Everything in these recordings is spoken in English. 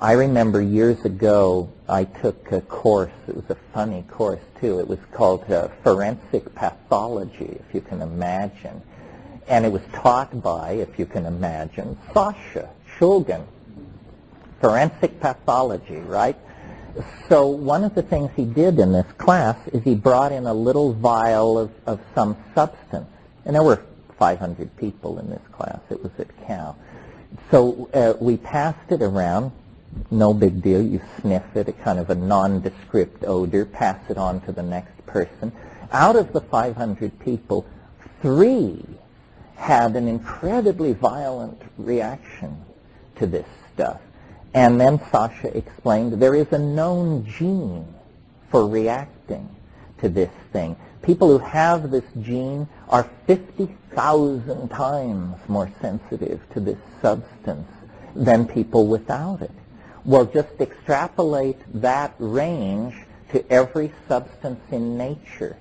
I remember years ago I took a course. It was a funny course too. It was called Forensic Pathology, if you can imagine. And it was taught by, if you can imagine, Sasha Shulgin. Forensic pathology, right? So one of the things he did in this class is he brought in a little vial of some substance. And there were 500 people in this class. It was at Cal. So we passed it around. No big deal. You sniff it, a kind of a nondescript odor, pass it on to the next person. Out of the 500 people, 3 had an incredibly violent reaction to this stuff. And then Sasha explained there is a known gene for reacting to this thing. People who have this gene are 50,000 times more sensitive to this substance than people without it. Well, just extrapolate that range to every substance in nature,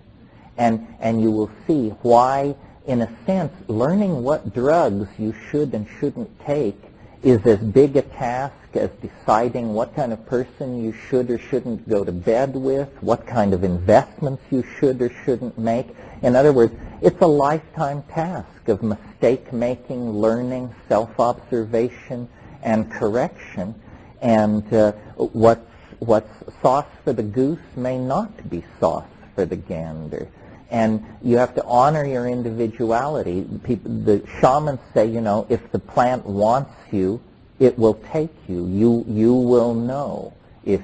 and you will see why, in a sense, learning what drugs you should and shouldn't take is as big a task as deciding what kind of person you should or shouldn't go to bed with, what kind of investments you should or shouldn't make. In other words, it's a lifetime task of mistake-making, learning, self-observation, and correction. And what's sauce for the goose may not be sauce for the gander. And you have to honor your individuality. The shamans say, you know, if the plant wants you, it will take you. You will know if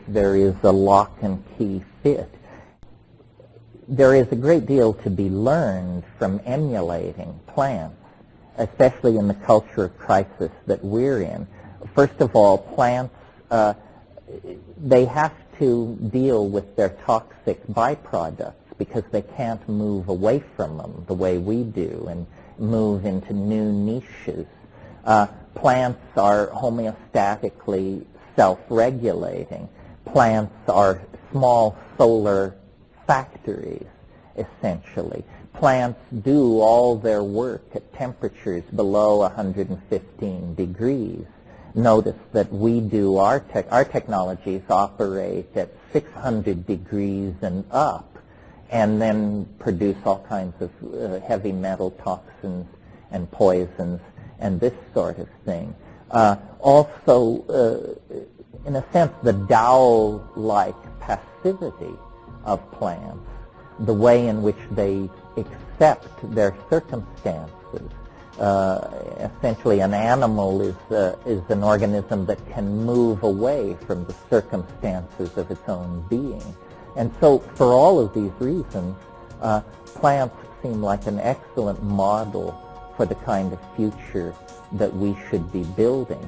there is a lock and key fit. There is a great deal to be learned from emulating plants, especially in the culture of crisis that we're in. First of all, plants, they have to deal with their toxic byproducts because they can't move away from them the way we do and move into new niches. Plants are homeostatically self-regulating. Plants are small solar factories, essentially. Plants do all their work at temperatures below 115 degrees. Notice that we do our technologies operate at 600 degrees and up, and then produce all kinds of heavy metal toxins and poisons and this sort of thing. Also, in a sense, the Tao-like passivity of plants, the way in which they accept their circumstances. Essentially, an animal is an organism that can move away from the circumstances of its own being. And so, for all of these reasons, plants seem like an excellent model for the kind of future that we should be building.